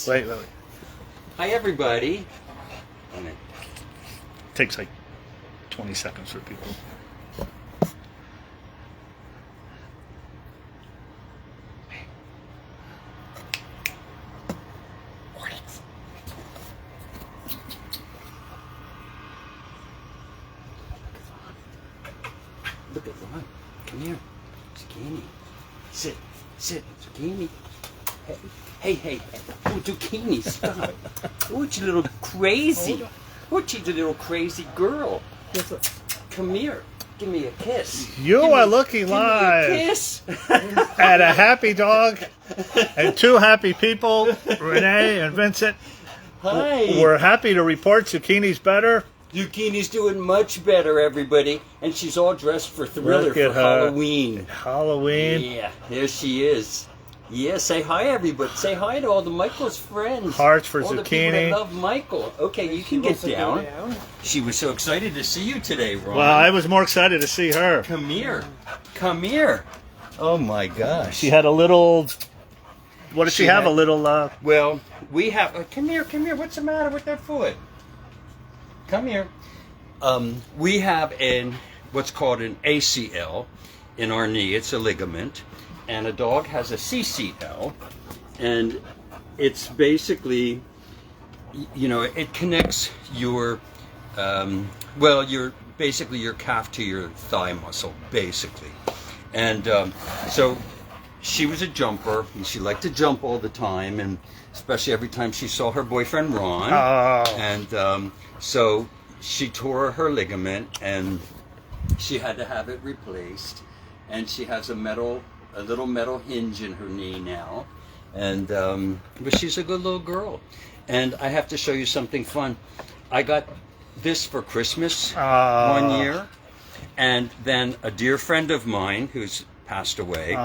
Wait. Hi, everybody. Takes like 20 seconds for people. Look at Ron. Come here. Zucchini. Sit. Zucchini. Hey. Oh, Zucchini, stop. Oh, you little crazy. Oh, you little crazy girl. Come here. Give me a kiss. You are looking live Give me a kiss. at a happy dog and two happy people, Renee and Vincent. Hi. We're happy to report Zucchini's better. Zucchini's doing much better, everybody. And she's all dressed for Thriller Look for at her. Halloween. Halloween. Yeah, there she is. Yeah, say hi, everybody. Say hi to all the Michael's friends. Hearts for all the people Zucchini. that love Michael. Okay, you can get down. She was so excited to see you today, Ron. Well, I was more excited to see her. Come here. Come here. Oh, my gosh. She had a little... What did she have? A little... Well, we have... come here. What's the matter with that foot? Come here. We have what's called an ACL in our knee. It's a ligament. And a dog has a CCL. And it's basically, it connects your, your calf to your thigh muscle, basically. And so she was a jumper, and she liked to jump all the time, and especially every time she saw her boyfriend Ron. Oh. And so she tore her ligament, and she had to have it replaced. And she has a little metal hinge in her knee now. And but she's a good little girl. And I have to show you something fun. I got this for Christmas one year, and then a dear friend of mine who's passed away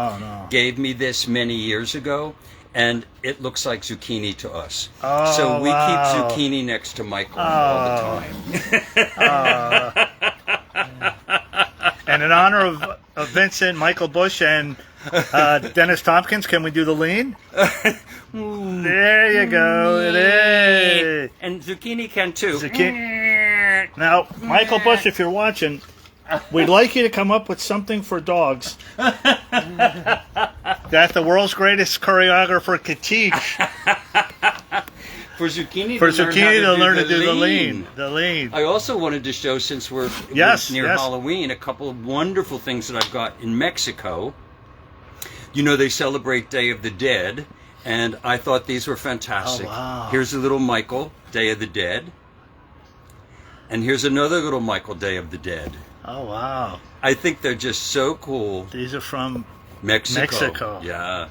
gave me this many years ago, and it looks like Zucchini to us. So we keep Zucchini next to Michael all the time. And in honor of Vincent, Michael Bush, and Dennis Tompkins, can we do the lean? There you go. It is. And Zucchini can too. Now, Michael Bush, if you're watching, we'd like you to come up with something for dogs that the world's greatest choreographer could teach. For Zucchini to learn to do the lean. The lean. I also wanted to show, since we're near Halloween, a couple of wonderful things that I've got in Mexico. They celebrate Day of the Dead, and I thought these were fantastic. Oh, wow. Here's a little Michael, Day of the Dead. And here's another little Michael, Day of the Dead. Oh, wow. I think they're just so cool. These are from Mexico. Yeah.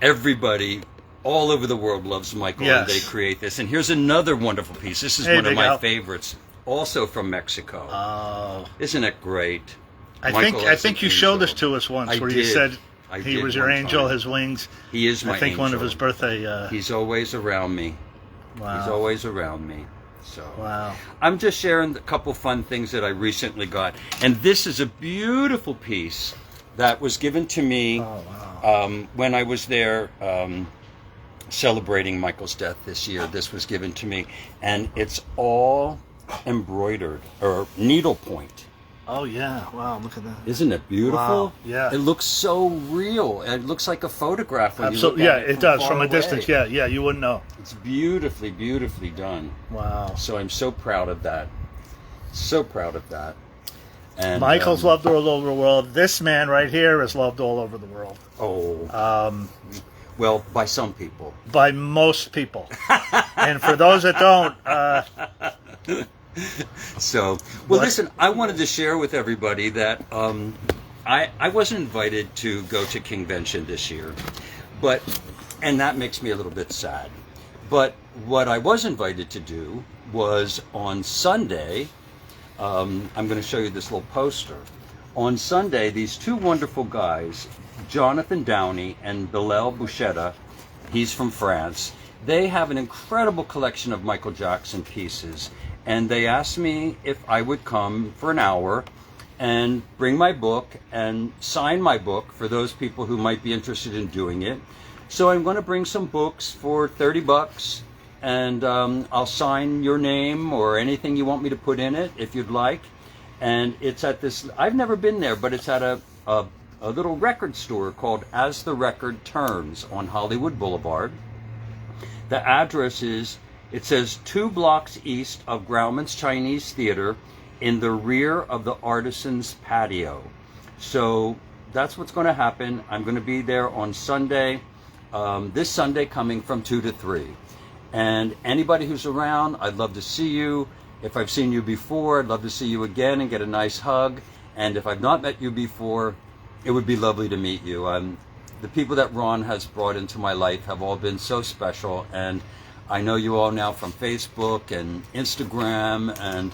Everybody all over the world loves Michael, and they create this. And here's another wonderful piece. This is one of my favorites, also from Mexico. Oh. Isn't it great? I think you showed this to us once, where you said he was your angel, time. His wings. He is my angel. I think one of his birthday... He's always around me. Wow. He's always around me. So wow. I'm just sharing a couple fun things that I recently got. And this is a beautiful piece that was given to me when I was there celebrating Michael's death this year. This was given to me. And it's all embroidered, or needlepoint. Oh, yeah. Wow, look at that. Isn't it beautiful? Wow. Yeah. It looks so real. It looks like a photograph when Absolutely. you look at it does. From a away. distance, yeah, you wouldn't know. It's beautifully, beautifully done. Wow. So I'm so proud of that. So proud of that. And Michael's loved all over the world. This man right here is loved all over the world. Oh. Well, by some people. By most people. And for those that don't... So, well, listen, I wanted to share with everybody that I wasn't invited to go to Kingvention this year, and that makes me a little bit sad. But what I was invited to do was on Sunday, I'm going to show you this little poster. On Sunday, these two wonderful guys, Jonathan Downey and Bilal Bouchetta, he's from France, they have an incredible collection of Michael Jackson pieces. And they asked me if I would come for an hour and bring my book and sign my book for those people who might be interested in doing it. So I'm going to bring some books for $30, and I'll sign your name or anything you want me to put in it if you'd like. And it's at this, I've never been there, but it's at a little record store called As the Record Turns on Hollywood Boulevard. The address is, it says 2 blocks east of Grauman's Chinese Theater in the rear of the Artisan's Patio. So that's what's going to happen. I'm going to be there on Sunday, this Sunday coming from 2 to 3. And anybody who's around, I'd love to see you. If I've seen you before, I'd love to see you again and get a nice hug. And if I've not met you before, it would be lovely to meet you. The people that Ron has brought into my life have all been so special. And I know you all now from Facebook and Instagram. And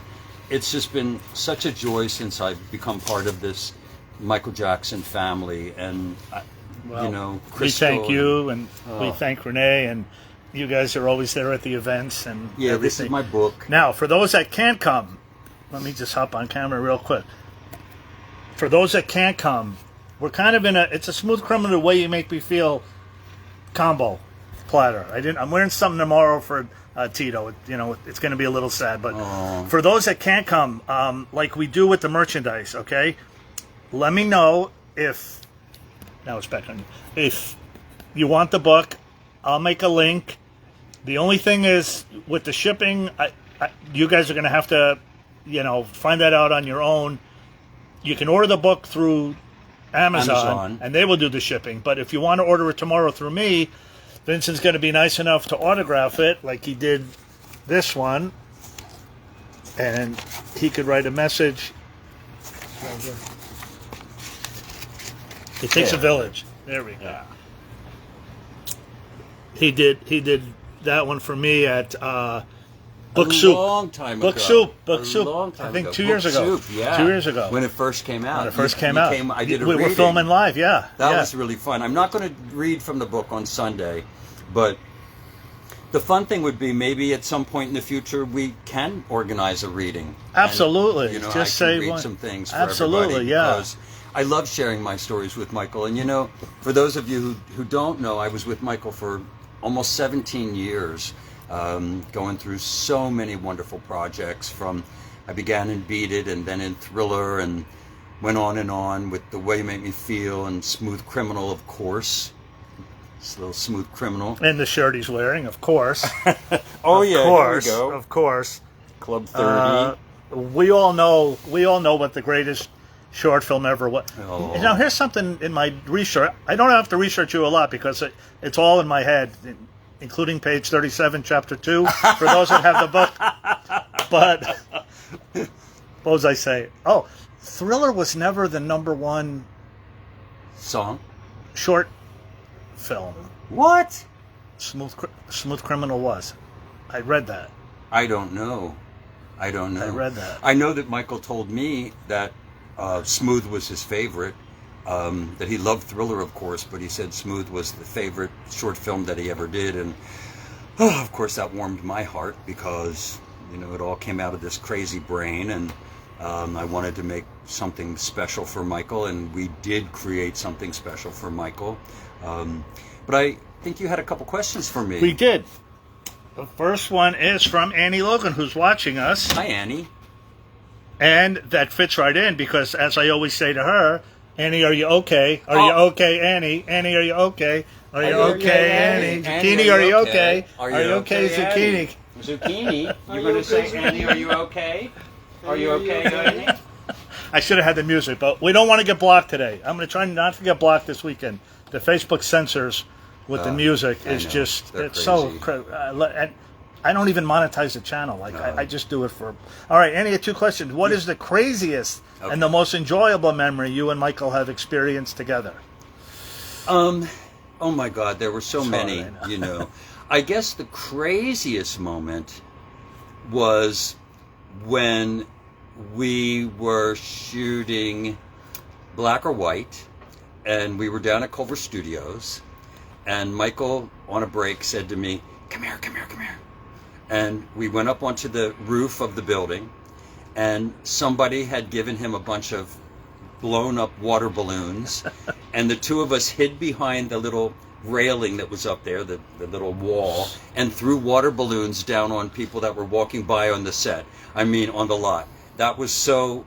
it's just been such a joy since I've become part of this Michael Jackson family. And, Well, you know, we Crystal thank you, and we thank Renee, and you guys are always there at the events and yeah, everything. this is my book. Now, for those that can't come, let me just hop on camera real quick. For those that can't come, we're kind of in it's a Smooth Criminal Way You Make Me Feel combo platter. I'm wearing something tomorrow for Tito. It's going to be a little sad, but for those that can't come, like we do with the merchandise, okay? Let me know if, now it's back on you, if you want the book. I'll make a link. The only thing is, with the shipping, you guys are going to have to, find that out on your own. You can order the book through Amazon, and they will do the shipping. But if you want to order it tomorrow through me, Vincent's going to be nice enough to autograph it, like he did this one. And he could write a message. It takes a village. There we go. Yeah. He did that one for me at Book Soup. A long time Book ago. Soup. Long time I think ago. 2 years ago. Soup, yeah. 2 years ago. When it first came out. When it first came You out. I did a we reading. were filming live, yeah. That was really fun. I'm not going to read from the book on Sunday, but the fun thing would be maybe at some point in the future we can organize a reading. Absolutely. And, Just I say can read one. some things for Absolutely, everybody. yeah. Because I love sharing my stories with Michael. And for those of you who don't know, I was with Michael for almost 17 years, going through so many wonderful projects. I began in Beat It and then in Thriller and went on with The Way You Make Me Feel and Smooth Criminal, of course. It's a little Smooth Criminal. And the shirt he's wearing, of course. Oh, of yeah, course, here we go. Of course. Club 30. We all know what the greatest short film ever was. Oh. Now, here's something in my research. I don't have to research you a lot because it's all in my head, including page 37, chapter 2, for those that have the book. But what was I saying? Oh, Thriller was never the #1 Song? short film. What? Smooth Criminal was. I read that. I don't know. I read that. I know that Michael told me that Smooth was his favorite, that he loved Thriller, of course, but he said Smooth was the favorite short film that he ever did. And, of course, that warmed my heart because, it all came out of this crazy brain. And I wanted to make something special for Michael, and we did create something special for Michael. But I think you had a couple questions for me. We did. The first one is from Annie Logan, who's watching us. Hi, Annie. And that fits right in because, as I always say to her, Annie, are you okay? Are you okay, Annie? Annie, are you okay? Are you okay, Annie? Zucchini, are you okay? Are you okay, Zucchini? Zucchini? You're going to say, Annie, are you okay? Are you okay, Annie? I should have had the music, but we don't want to get blocked today. I'm going to try not to get blocked this weekend. The Facebook censors with the music is just, it's so crazy. I don't even monetize the channel. I just do it for... All right, Annie, 2 questions. What is the craziest and the most enjoyable memory you and Michael have experienced together? Oh, my God, there were so many, I guess the craziest moment was when we were shooting Black or White, and we were down at Culver Studios, and Michael, on a break, said to me, come here. And we went up onto the roof of the building, and somebody had given him a bunch of blown up water balloons, and the two of us hid behind the little railing that was up there, the little wall, and threw water balloons down on people that were walking by on the set. I mean, on the lot. That was so,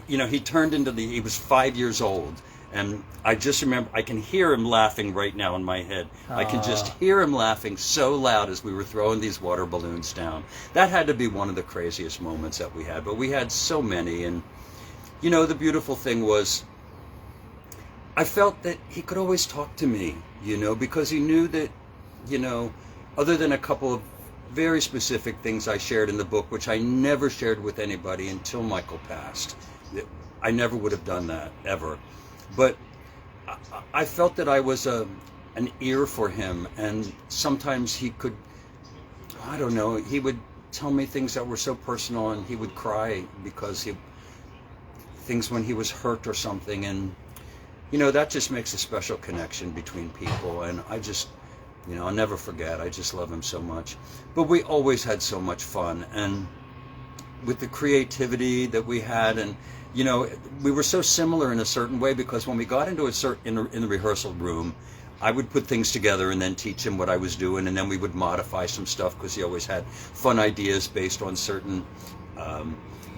he turned into he was 5 years old. And I just remember, I can hear him laughing right now in my head. I can just hear him laughing so loud as we were throwing these water balloons down. That had to be one of the craziest moments that we had. But we had so many. And, the beautiful thing was, I felt that he could always talk to me, because he knew that, other than a couple of very specific things I shared in the book, which I never shared with anybody until Michael passed. I never would have done that, ever. But I felt that I was an ear for him, and sometimes he could, I don't know, he would tell me things that were so personal, and he would cry because things when he was hurt or something, and that just makes a special connection between people, and I just, I'll never forget. I just love him so much. But we always had so much fun, and with the creativity that we had, and we were so similar in a certain way, because when we got into in the rehearsal room, I would put things together and then teach him what I was doing, and then we would modify some stuff, because he always had fun ideas based on certain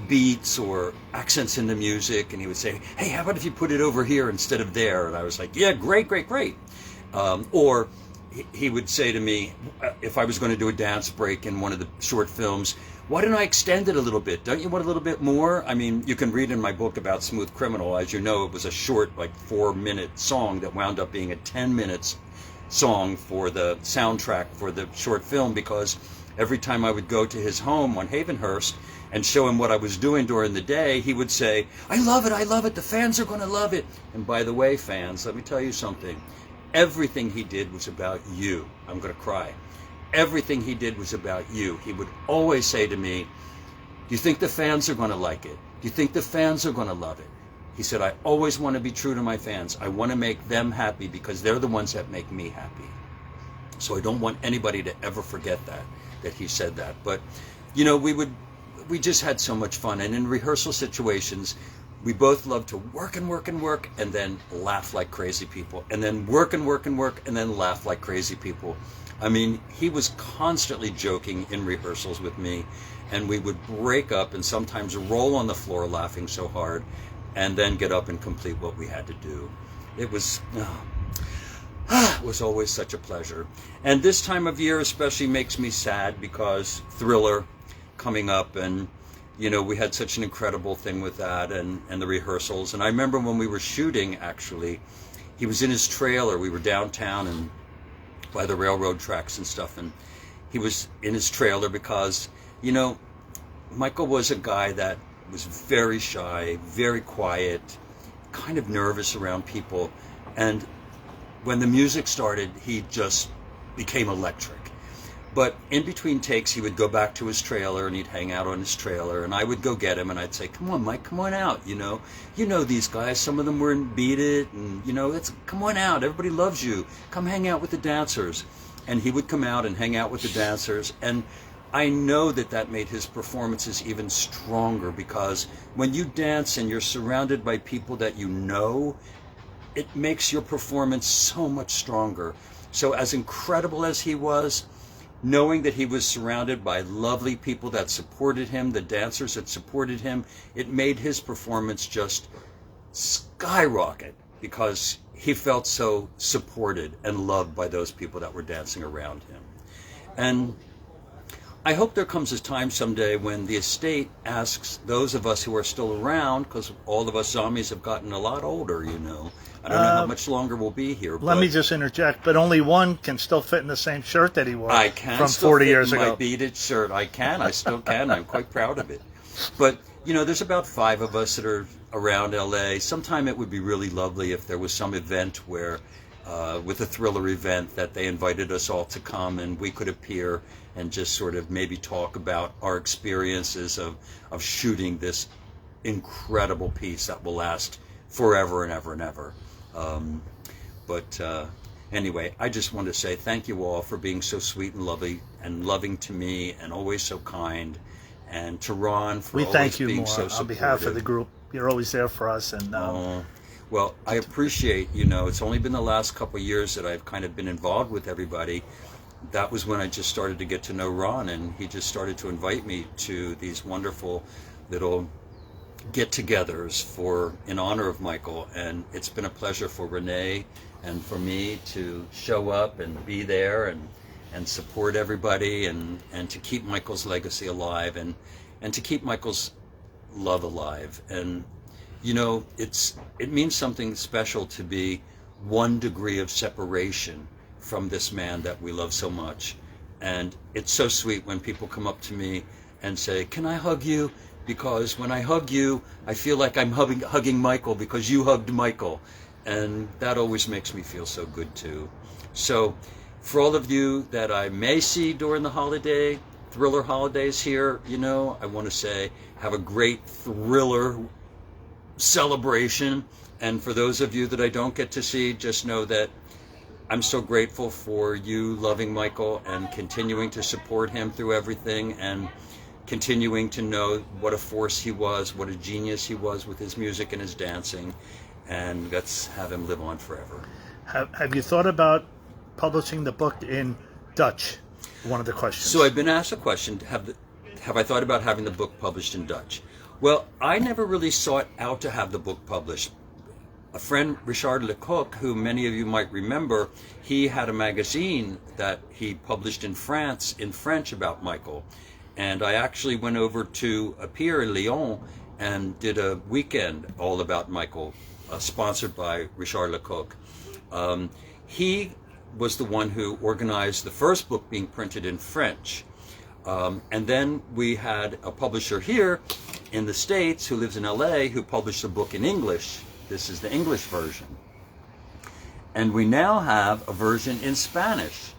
beats or accents in the music, and he would say, hey, how about if you put it over here instead of there? And I was like, yeah, great. Or he would say to me, if I was going to do a dance break in one of the short films, why don't I extend it a little bit? Don't you want a little bit more? I mean, you can read in my book about Smooth Criminal. As you know, it was a short, 4-minute song that wound up being a 10-minute song for the soundtrack for the short film, because every time I would go to his home on Havenhurst and show him what I was doing during the day, he would say, I love it, the fans are going to love it. And by the way, fans, let me tell you something. Everything he did was about you. I'm going to cry. Everything he did was about you. He would always say to me, do you think the fans are going to like it? Do you think the fans are going to love it? He said, I always want to be true to my fans. I want to make them happy, because they're the ones that make me happy. So I don't want anybody to ever forget that he said that. But, we just had so much fun. And in rehearsal situations, we both loved to work and then laugh like crazy people. And then work and then laugh like crazy people. I mean, he was constantly joking in rehearsals with me, and we would break up and sometimes roll on the floor laughing so hard, and then get up and complete what we had to do. It was always such a pleasure. And this time of year especially makes me sad, because Thriller coming up, and we had such an incredible thing with that, and the rehearsals. And I remember when we were shooting, actually, he was in his trailer. We were downtown and by the railroad tracks and stuff, and he was in his trailer because, Michael was a guy that was very shy, very quiet, kind of nervous around people. And when the music started, he just became electric. But in between takes, he would go back to his trailer, and he'd hang out on his trailer, and I would go get him, and I'd say, come on, Mike, come on out, You know these guys, some of them were in Beat It, and, come on out, everybody loves you, come hang out with the dancers. And he would come out and hang out with the dancers, and I know that made his performances even stronger, because when you dance and you're surrounded by people that it makes your performance so much stronger. So as incredible as he was, knowing that he was surrounded by lovely people that supported him, the dancers that supported him, it made his performance just skyrocket, because he felt so supported and loved by those people that were dancing around him. And I hope there comes a time someday when the estate asks those of us who are still around, because all of us zombies have gotten a lot older, I don't know how much longer we'll be here. Let me just interject, but only one can still fit in the same shirt that he wore I can from still 40 fit years in ago. My Beat It shirt. I still can. I'm quite proud of it. But, there's about 5 of us that are around LA. Sometime it would be really lovely if there was some event where, with a Thriller event, that they invited us all to come and we could appear and just sort of maybe talk about our experiences of shooting this incredible piece that will last forever and ever and ever. Anyway, I just want to say thank you all for being so sweet and loving to me, and always so kind, and to Ron for we always thank you being more so on supportive. behalf of the group. You're always there for us, and Well, I appreciate, it's only been the last couple of years that I've kind of been involved with everybody. That was when I just started to get to know Ron, and he just started to invite me to these wonderful little get-togethers in honor of Michael. And it's been a pleasure for Renee and for me to show up and be there and support everybody and to keep Michael's legacy alive and to keep Michael's love alive. And it means something special to be 1 degree of separation from this man that we love so much. And it's so sweet when people come up to me and say, "Can I hug you? Because when I hug you, I feel like I'm hugging Michael because you hugged Michael." And that always makes me feel so good too. So for all of you that I may see during the Thriller holidays here, I want to say have a great Thriller celebration. And for those of you that I don't get to see, just know that I'm so grateful for you loving Michael and continuing to support him through everything and continuing to know what a force he was, what a genius he was with his music and his dancing, and let's have him live on forever. Have you thought about publishing the book in Dutch? One of the questions. So I've been asked a question, have I thought about having the book published in Dutch? Well, I never really sought out to have the book published. A friend, Richard Lecoq, who many of you might remember, he had a magazine that he published in France in French about Michael. And I actually went over to a pier in Lyon and did a weekend all about Michael, sponsored by Richard Lecoq. He was the one who organized the first book being printed in French. And then we had a publisher here in the States who lives in LA who published a book in English. This is the English version. And we now have a version in Spanish,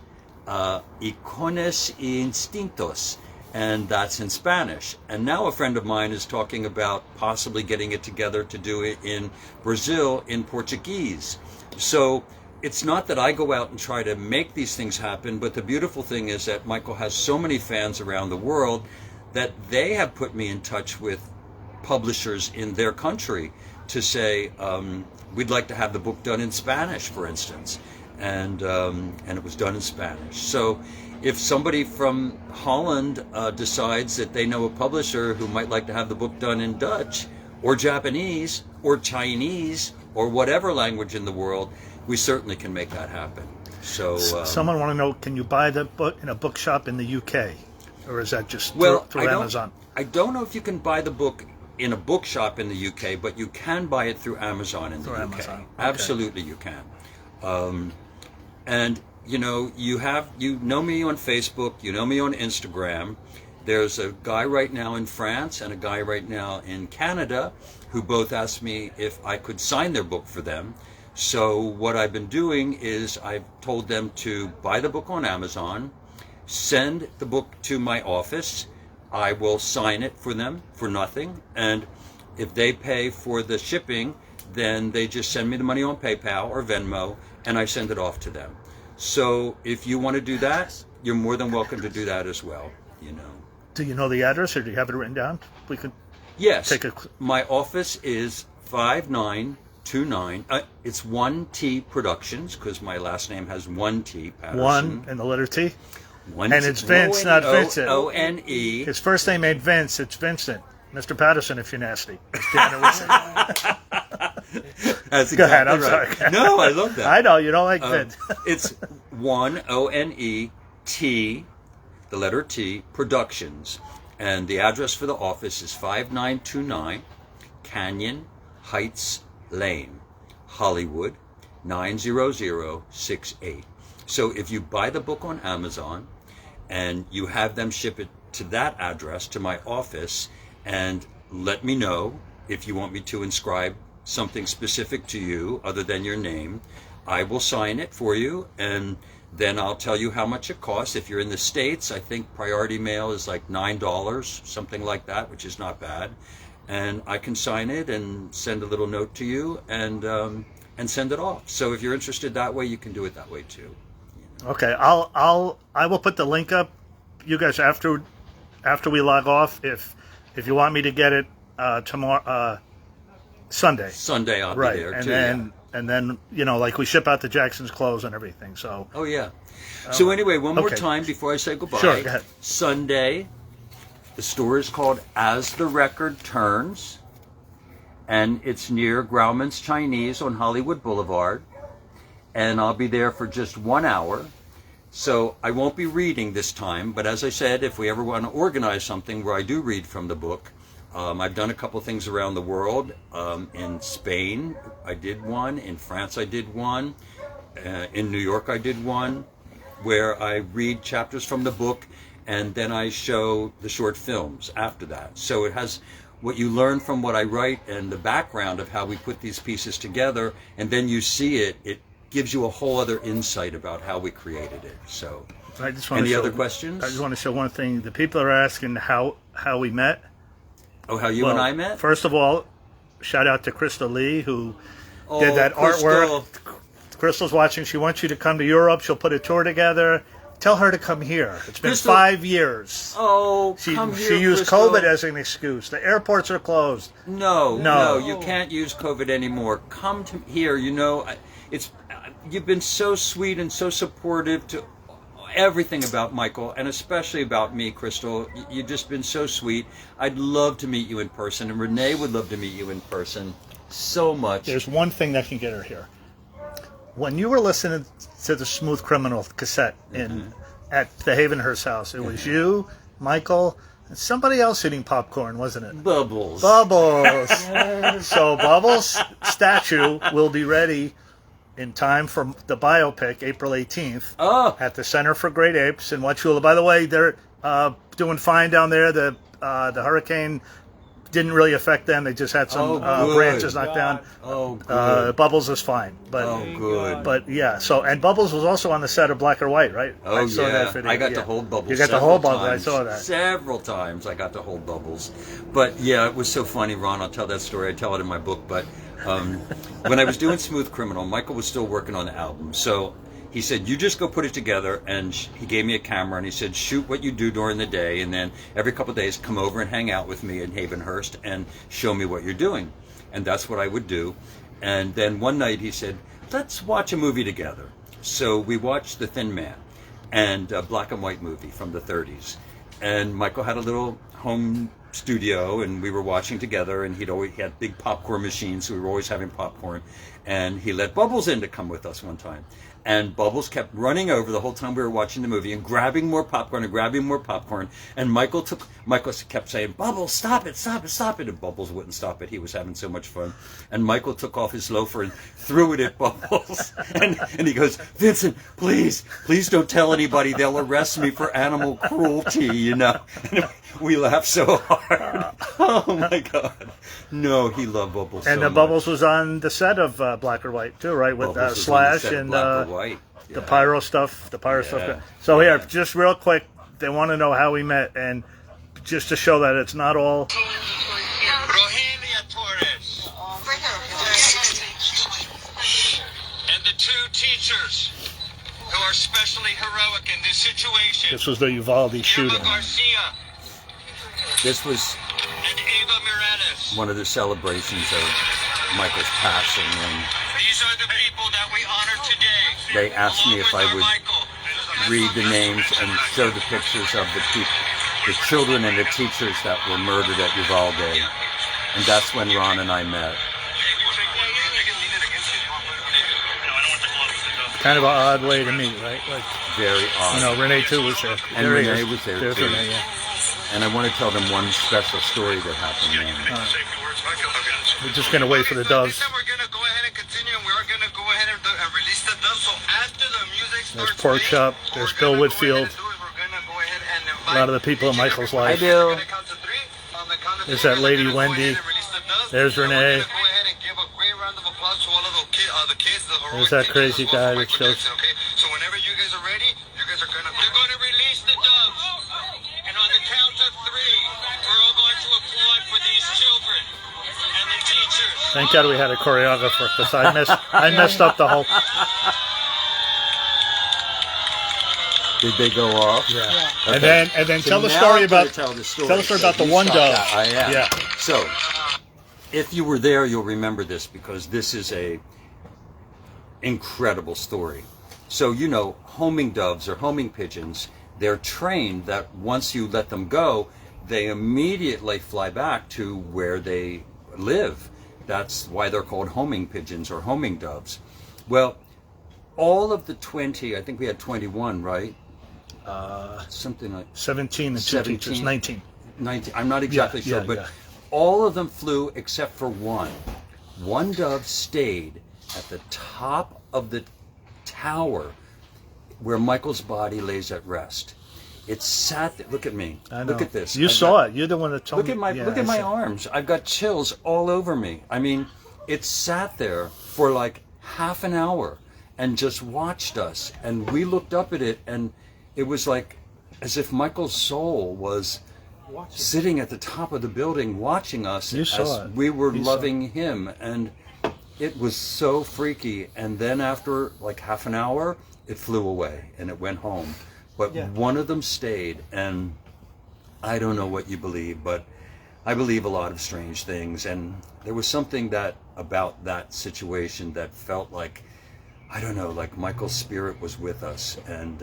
Icones y Instintos, and that's in Spanish. And now a friend of mine is talking about possibly getting it together to do it in Brazil in Portuguese. So it's not that I go out and try to make these things happen, but the beautiful thing is that Michael has so many fans around the world that they have put me in touch with publishers in their country to say, we'd like to have the book done in Spanish, for instance. And it was done in Spanish. So if somebody from Holland decides that they know a publisher who might like to have the book done in Dutch or Japanese or Chinese or whatever language in the world, we certainly can make that happen. So someone want to know, can you buy the book in a bookshop in the UK? Or is that just through Amazon? I don't know if you can buy the book in a bookshop in the UK, but you can buy it through Amazon in the UK. Amazon. Okay. Absolutely you can. And you know me on Facebook, you know me on Instagram. There's a guy right now in France and a guy right now in Canada who both asked me if I could sign their book for them. So what I've been doing is I've told them to buy the book on Amazon, send the book to my office. I will sign it for them for nothing. And if they pay for the shipping, then they just send me the money on PayPal or Venmo, and I send it off to them. So if you want to do that, you're more than welcome to do that as well, you know. Do you know the address, or do you have it written down? We could Yes. take a... My office is 5929. It's 1T Productions, because my last name has 1T, Paterson. One and the letter T? One And it's Vince, not Vincent. O-N-E. His first name ain't Vince, it's Vincent. Mr. Paterson, if you're nasty. As Janet would say. That's exactly Go ahead, I'm right. sorry. No, I love that. I know, you don't like Vince. It's 1 O-N-E-T, the letter T, Productions. And the address for the office is 5929 Canyon Heights Lane, Hollywood, 90068. So if you buy the book on Amazon and you have them ship it to that address, to my office, and let me know if you want me to inscribe something specific to you other than your name, I will sign it for you, and then I'll tell you how much it costs. If you're in the States, I think priority mail is like $9, something like that, which is not bad. And I can sign it and send a little note to you and send it off. So if you're interested that way, you can do it that way too. Okay, I will put the link up. You guys, after we log off, if you want me to get it tomorrow, Sunday. Sunday I'll Right, be there and too. then and then like we ship out to Jackson's clothes and everything. So Oh yeah. So anyway, one more okay. time before I say goodbye. Sure, go ahead. Sunday, the store is called As the Record Turns, and it's near Grauman's Chinese on Hollywood Boulevard. And I'll be there for just 1 hour. So I won't be reading this time, but as I said, if we ever want to organize something where I do read from the book, I've done a couple things around the world. In Spain, I did one. In France, I did one. In New York, I did one, where I read chapters from the book, and then I show the short films after that. So it has what you learn from what I write and the background of how we put these pieces together, and then you see it. It gives you a whole other insight about how we created it. So, I just want any to show, other questions? I just want to show one thing. The people are asking how we met. Oh, how you and I met? First of all, shout out to Crystal Lee, who Oh, did that Crystal. artwork. Crystal's watching. She wants you to come to Europe. She'll put a tour together. Tell her to come here. It's been Crystal- 5 years. Oh, She come here, used Crystal. COVID as an excuse. The airports are closed. No, you can't use COVID anymore. Come to here. You've been so sweet and so supportive to everything about Michael, and especially about me, Crystal. You've just been so sweet. I'd love to meet you in person, and Renee would love to meet you in person so much. There's one thing that can get her here. When you were listening to the Smooth Criminal cassette at the Havenhurst house, it was you, Michael, and somebody else eating popcorn, wasn't it? Bubbles. Bubbles. So Bubbles' statue will be ready in time for the biopic, April 18th, at the Center for Great Apes in Wauchula. By the way, they're doing fine down there. The hurricane didn't really affect them. They just had some branches knocked down. Oh, good. Bubbles is fine. But, Good. But yeah, and Bubbles was also on the set of Black or White, right? Oh, I saw yeah. that video. I got to hold Bubbles. You got to several hold Bubbles. times. I saw that. Several times I got to hold Bubbles. But yeah, it was so funny, Ron. I'll tell that story. I tell it in my book. But when I was doing Smooth Criminal, Michael was still working on the album. So he said, you just go put it together. And he gave me a camera and he said, shoot what you do during the day. And then every couple of days, come over and hang out with me in Havenhurst and show me what you're doing. And that's what I would do. And then one night he said, let's watch a movie together. So we watched The Thin Man, and a black and white movie from the 30s. And Michael had a little home studio, and we were watching together, and he had big popcorn machines, so we were always having popcorn. And he let Bubbles in to come with us one time. And Bubbles kept running over the whole time we were watching the movie and grabbing more popcorn and grabbing more popcorn. And Michael kept saying, Bubbles, stop it, stop it, stop it. And Bubbles wouldn't stop it. He was having so much fun. And Michael took off his loafer and threw it at Bubbles. and he goes, Vincent, please don't tell anybody. They'll arrest me for animal cruelty, And we laughed so hard. Oh, my God. No, he loved Bubbles And so Bubbles much. was on the set of Black or White, too, right? With Bubbles was on the Slash set of and Black or White. the Yeah. pyro stuff. Yeah. So here, just real quick, they want to know how we met, and just to show that it's not all. Rogelia Torres. And the two teachers who are especially heroic in this situation. This was the Uvalde Irma shooting. Garcia This was and Ava Mireles. one of the celebrations of Michael's passing, and These are the people that we honor today. they asked me if I Along with would our Michael. read the names and show the pictures of the children and the teachers that were murdered at Uvalde. And that's when Ron and I met. Kind of an odd way to meet, right? Like, Very odd. Renee too was there. And There he Renee is. was there, There's too. Renee, yeah. And I want to tell them one special story that happened then. We're just gonna wait for the doves. We're gonna go ahead and continue. We are gonna go ahead and release the doves. So after the music There's starts Pork playing, Chop. what There's we're Bill gonna go Whitfield. ahead and do is we're gonna go ahead and A lot of the people in invite Michael's each and life. every Bill. one. We're gonna count to three. On the count of There's three, that we're lady, gonna go Wendy. ahead and release the doves. There's And Renee. We're gonna go ahead and give a great round of applause to all of the kids, the heroic There's that teachers crazy as well guy for that Michael shows- Jackson, okay? So whenever you guys are ready, you guys are gonna release the doves. And on the count of three, we're all going to applaud for these children and the teachers. Thank God we had a choreographer, because I messed up the whole. Did they go off? Yeah. Okay. And then So tell the now story I'm gonna about tell the story. tell the story So about the you one stop dove. that. I am. Yeah. So if you were there, you'll remember this because this is a incredible story. So, you know, homing doves or homing pigeons, they're trained that once you let them go, they immediately fly back to where they live. That's why they're called homing pigeons or homing doves. Well, all of the 20, I think we had 21, right? Something like 17 and 2 teachers, 19. 19, I'm not exactly sure, but yeah. all of them flew except for one. One dove stayed at the top of the tower where Michael's body lays at rest. It sat there. Look at me. I know. Look at this. You saw it. You're the one that told Look me. at my look at my arms. I've got chills all over me. I mean, it sat there for like half an hour and just watched us. And we looked up at it, and it was like as if Michael's soul was sitting at the top of the building watching us as we were loving him. And it was so freaky. And then after like half an hour, it flew away and it went home. But one of them stayed, and I don't know what you believe, but I believe a lot of strange things. And there was something about that situation that felt like, I don't know, like Michael's spirit was with us. And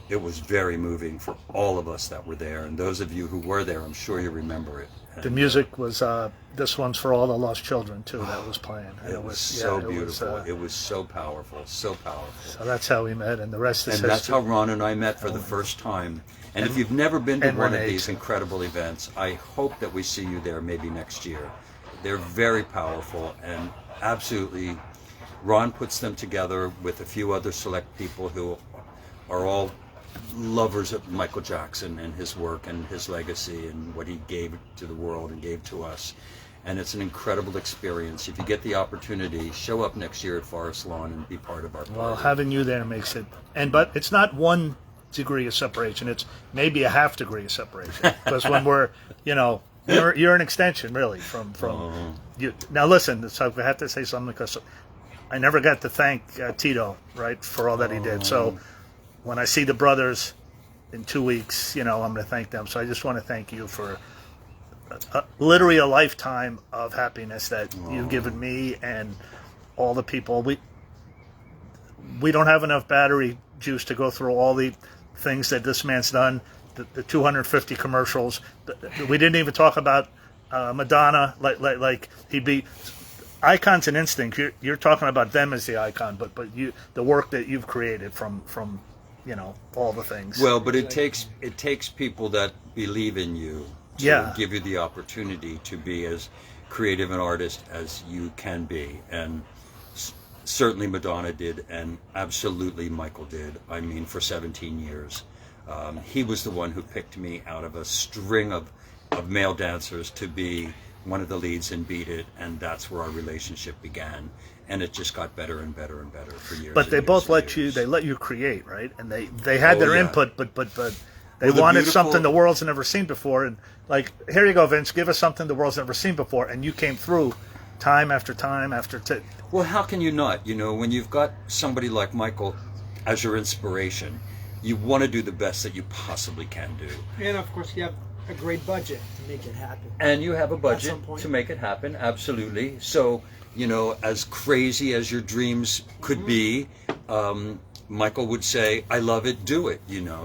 it was very moving for all of us that were there. And those of you who were there, I'm sure you remember it. And the music was, this one's for all the lost children, too, that was playing. It was so beautiful. It was so powerful, so powerful. So that's how we met, and the rest is history. And that's how Ron and I met for the first time. And if you've never been to one of these incredible events, I hope that we see you there maybe next year. They're very powerful, and absolutely, Ron puts them together with a few other select people who are all lovers of Michael Jackson and his work and his legacy and what he gave to the world and gave to us. And it's an incredible experience. If you get the opportunity, show up next year at Forest Lawn and be part of our party. Well, having you there makes it, but it's not 1 degree of separation. It's maybe a half degree of separation. Because when we're, you're an extension really from you. Now listen, so I have to say something because I never got to thank Tito, right, for all that he did. So when I see the brothers in 2 weeks, I'm going to thank them. So I just want to thank you for literally a lifetime of happiness that you've given me and all the people. We don't have enough battery juice to go through all the things that this man's done, the 250 commercials. We didn't even talk about Madonna, like he beat Icons and Instinct. You're talking about them as the icon, but the work that you've created from all the things. Well, but it takes people that believe in you to give you the opportunity to be as creative an artist as you can be. And certainly Madonna did, and absolutely Michael did. I mean, for 17 years. He was the one who picked me out of a string of male dancers to be one of the leads in Beat It, and that's where our relationship began. And it just got better and better and better for years. But they both let you create, right? And they had their input, but they wanted something the world's never seen before. And like, here you go, Vince, give us something the world's never seen before. And you came through time after time after time. Well, how can you not? When you've got somebody like Michael as your inspiration, you want to do the best that you possibly can do. And of course, you have a great budget to make it happen. And you have a budget to make it happen, absolutely. So, as crazy as your dreams could be, Michael would say, I love it, do it,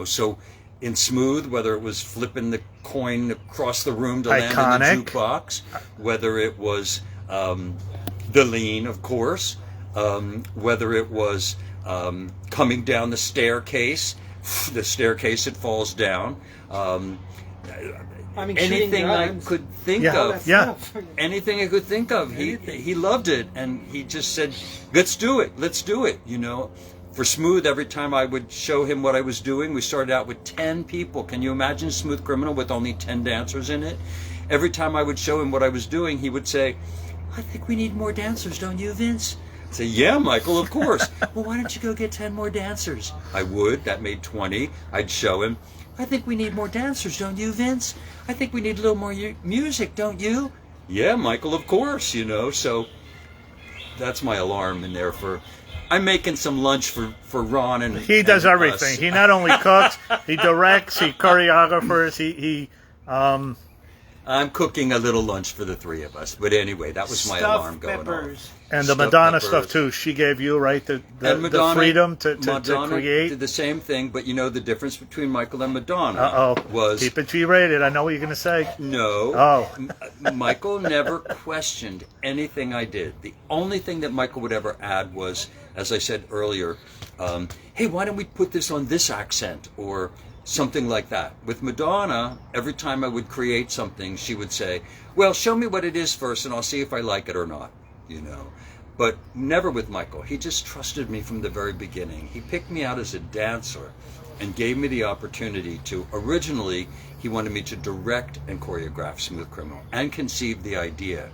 So in Smooth, whether it was flipping the coin across the room to land in the jukebox, whether it was the lean, of course, whether it was coming down the staircase that falls down, anything I could think of. Yeah. Anything I could think of. He loved it, and he just said, let's do it. For Smooth, every time I would show him what I was doing, we started out with 10 people. Can you imagine Smooth Criminal with only 10 dancers in it? Every time I would show him what I was doing, he would say, I think we need more dancers, don't you, Vince? I'd say, yeah, Michael, of course. Well, why don't you go get 10 more dancers? I would. That made 20. I'd show him. I think we need more dancers, don't you, Vince? I think we need a little more music, don't you? Yeah, Michael, of course, So that's my alarm in there for... I'm making some lunch for Ron and he does everything. Us. He not only cooks, he directs, he choreographers, I'm cooking a little lunch for the three of us. But anyway, that was my alarm going peppers. off. And the Stuffed Madonna peppers. stuff too. She gave you, right, the And freedom to Madonna create. did the same thing, but you know the difference between Michael and Madonna Uh-oh. was Keep it G-rated. I know what you're going to say. no. Oh. Michael never questioned anything I did. The only thing that Michael would ever add was, as I said earlier, hey, why don't we put this on this accent or something like that. With Madonna, every time I would create something, she would say, well, show me what it is first and I'll see if I like it or not, you know. But never with Michael. He just trusted me from the very beginning. He picked me out as a dancer and gave me the opportunity to, originally, he wanted me to direct and choreograph Smooth Criminal and conceive the idea.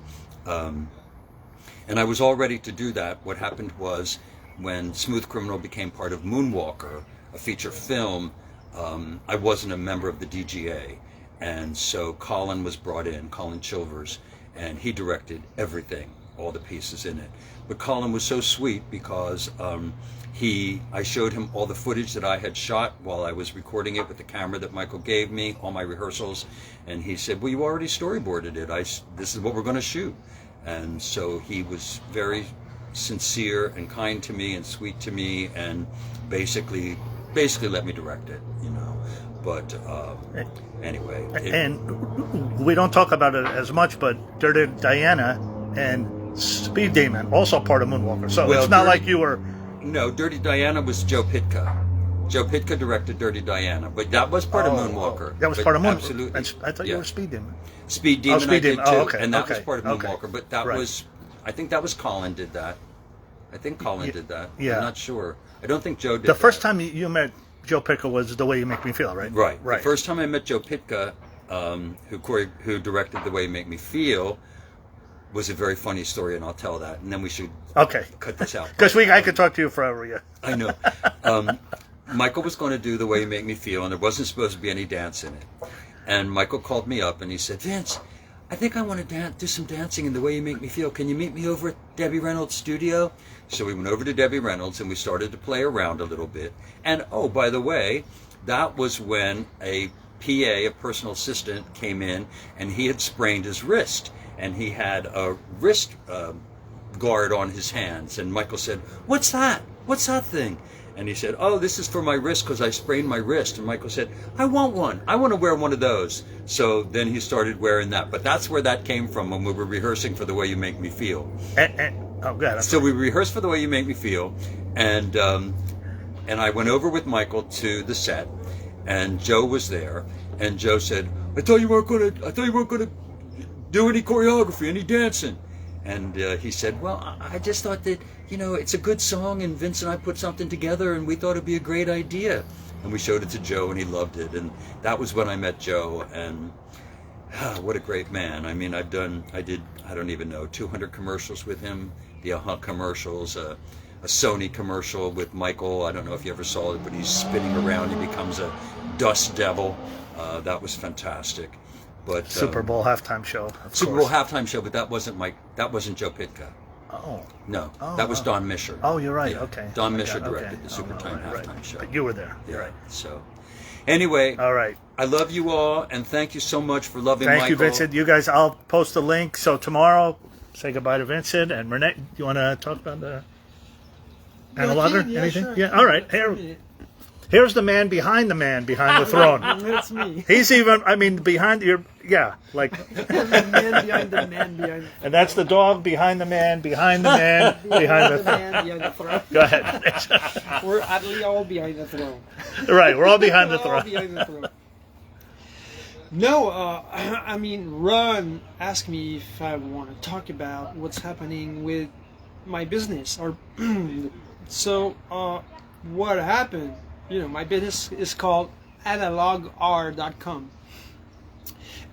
And I was all ready to do that. What happened was when Smooth Criminal became part of Moonwalker, a feature film, I wasn't a member of the DGA. And so Colin was brought in, Colin Chilvers, and he directed everything, all the pieces in it. But Colin was so sweet because I showed him all the footage that I had shot while I was recording it with the camera that Michael gave me, all my rehearsals, and he said, well, you already storyboarded it. This is what we're going to shoot. And so he was very sincere and kind to me and sweet to me and basically let me direct it, you know. But anyway. And we don't talk about it as much, but Dirty Diana and Speed Demon, also part of Moonwalker. So Well, it's not Dirty- like you were... No, Dirty Diana was Joe Pitka. Joe Pitka directed Dirty Diana, but that was part of Moonwalker. That was But part of Moonwalker. Absolutely. And I thought you Yeah. were Speed Demon. Speed Demon Speed I did Demon. too, Oh, okay, and that was okay, part of okay. Moonwalker. But that Right. was, I think that was Colin did that. I think Colin did that. yeah. I'm not sure. I don't think Joe did The first that. time you met Joe Pickle was The Way You Make Me Feel, right? Right. Right. The first time I met Joe Pitka, who directed The Way You Make Me Feel, was a very funny story, and I'll tell that. And then we should Okay. cut this out. Because I could talk to you forever, yeah. I know. Michael was going to do The Way You Make Me Feel, and there wasn't supposed to be any dance in it. And Michael called me up, and he said, Vince, I think I want to do some dancing in The Way You Make Me Feel. Can you meet me over at Debbie Reynolds' studio? So we went over to Debbie Reynolds, and we started to play around a little bit. And, oh, by the way, that was when a PA, a personal assistant, came in, and he had sprained his wrist. And he had a wrist guard on his hands. And Michael said, what's that? What's that thing? And he said, oh, this is for my wrist because I sprained my wrist. And Michael said, I want one. I want to wear one of those. So then he started wearing that. But that's where that came from when we were rehearsing for The Way You Make Me Feel. Oh, God. So we rehearsed for The Way You Make Me Feel. And I went over with Michael to the set. And Joe was there. And Joe said, I thought you weren't going to do any choreography, any dancing. And he said, well, I just thought that, you know, it's a good song and Vince and I put something together and we thought it'd be a great idea. And we showed it to Joe and he loved it. And that was when I met Joe. And what a great man. I mean, I did, I don't even know, 200 commercials with him, the AHA commercials, a Sony commercial with Michael. I don't know if you ever saw it, but he's spinning around. He becomes a dust devil. That was fantastic. But Super Bowl halftime show. Super Bowl halftime show, but that wasn't Joe Pitka. Oh. No, that was Don Misher. Oh, you're right. Yeah. Okay. Don Oh my Misher God, directed okay. the Super Time halftime show. But you were there. Yeah. You're right. So, anyway, All right. I love you all, and thank you so much for loving Thank Michael. you, Vincent. You guys, I'll post the link. So tomorrow, say goodbye to Vincent and Renee. You want to talk about the analoger? Yeah, Anything? sure. Yeah. All right. Here's the man behind the throne. That's me. He's even. I mean, behind your. Yeah, like. The man behind the man behind the And that's the dog behind the man behind the man behind the. man behind the throne. Go ahead. We're actually all behind the throne. Right. We're all behind the We're all throne. behind the throne. No, I mean, Ron asked me if I want to talk about what's happening with my business, or so. What happened? You know, my business is called analogr.com,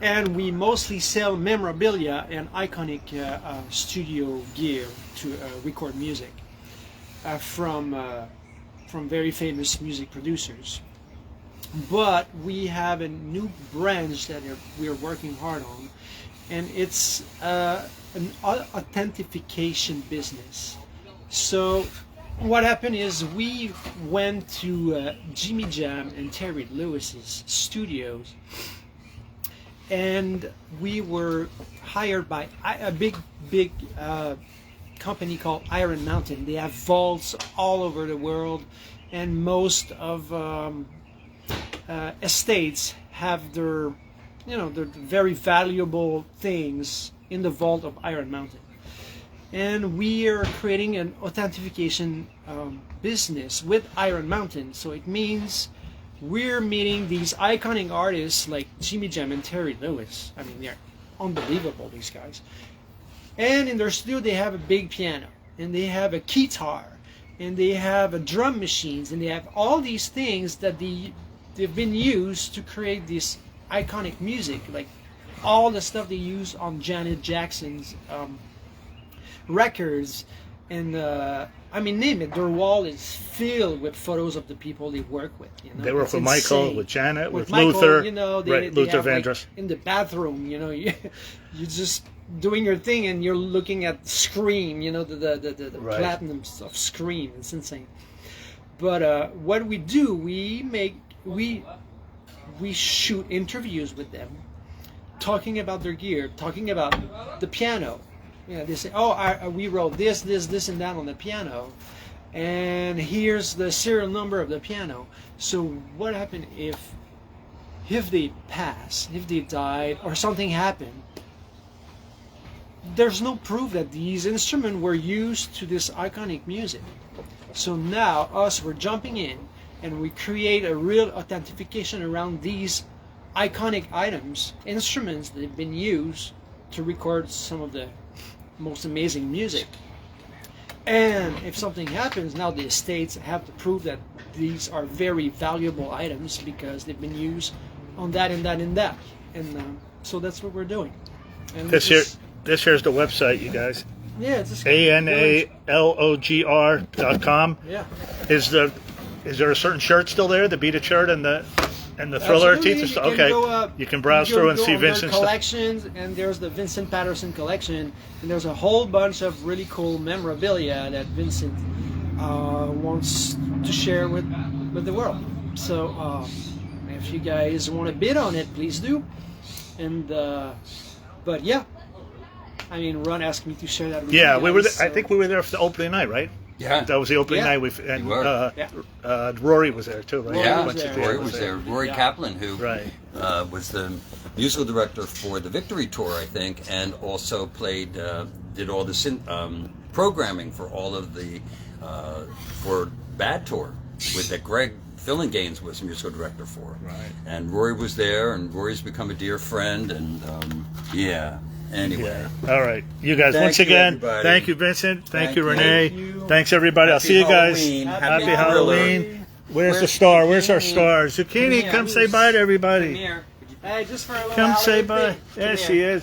and we mostly sell memorabilia and iconic studio gear to record music from very famous music producers. But we have a new branch that we're working hard on, and it's an authentication business. So what happened is we went to Jimmy Jam and Terry Lewis's studios, and we were hired by a big company called Iron Mountain. They have vaults all over the world, and most of estates have their, their very valuable things in the vault of Iron Mountain. And we are creating an authentication business with Iron Mountain. So it means we're meeting these iconic artists like Jimmy Jam and Terry Lewis. I mean, they're unbelievable, these guys. And in their studio, they have a big piano, and they have a guitar, and they have a drum machines, and they have all these things that they've been used to create this iconic music, like all the stuff they use on Janet Jackson's records, and I mean, name it. Their wall is filled with photos of the people they work with. They work with Michael, with Janet, with Michael, Luther, they Luther have, Vandross. in the bathroom, you're just doing your thing, and you're looking at Scream, the Right. platinum of Scream. It's insane. But what we do, we shoot interviews with them, talking about their gear, talking about the piano. They say, oh, we wrote this, and that on the piano, and here's the serial number of the piano. So what happened if they pass, if they died, or something happened? There's no proof that these instruments were used to this iconic music. So now we're jumping in, and we create a real authentication around these iconic items, instruments that have been used to record some of the most amazing music. And if something happens, now the estates have to prove that these are very valuable items because they've been used on that and that and that. And so that's what we're doing. And This here's the website, you guys. yeah, it's just ANALOGR.com. Yeah. Is there a certain shirt still there? The Beat It shirt and the Thriller Absolutely. teeth? You can Okay. go, You can browse you can through and go see on their Vincent's stuff. collections, and there's the Vincent Paterson collection, and there's a whole bunch of really cool memorabilia that Vincent wants to share with the world. So if you guys want to bid on it, please do. And but yeah, I mean, Ron asked me to share that with you Yeah, guys, we were. I so- think we were there for the opening night, right? Yeah. That was the opening Yeah. night. And You were. Rory was there too, right? Yeah, was there. Rory was there. Rory Yeah. Kaplan, who Right. was the musical director for the Victory Tour, I think, and also did all the programming for all of the for Bad Tour, that Greg Fillinganes was musical director for. Right. And Rory was there, and Rory's become a dear friend, and yeah. Anyway. Yeah. All right. You guys, Thank once you, again, everybody. thank you, Vincent. Thank you, Thank Renee. you. Thanks, everybody. I'll see you guys. Halloween. Happy Thriller. Halloween. Where's the star? Where's our star? Zucchini, Yeah, come say bye to everybody. here. Hey, just for a little Come say Halloween bye. thing. There Come she is.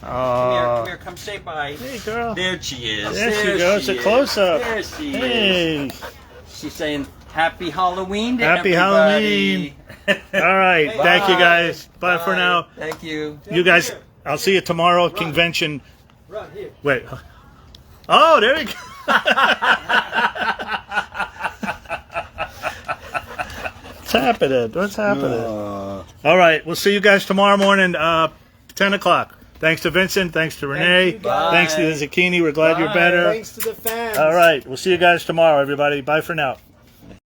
Come here, come say bye. Hey, girl. There she is. There she goes. A close-up. There she is. Hey. She's saying Happy Halloween to Happy everybody. Halloween. All right. Thank you, guys. Bye for now. Thank you. You guys, I'll see you tomorrow. Convention. Right here. Wait. Oh, there you go. What's happening? What's happening? All right. We'll see you guys tomorrow morning, 10 o'clock. Thanks to Vincent. Thanks to Renee. you, guys. Thanks to the Zucchini. We're glad you're Bye. better. Thanks to the fans. All right. We'll see you guys tomorrow, everybody. Bye for now.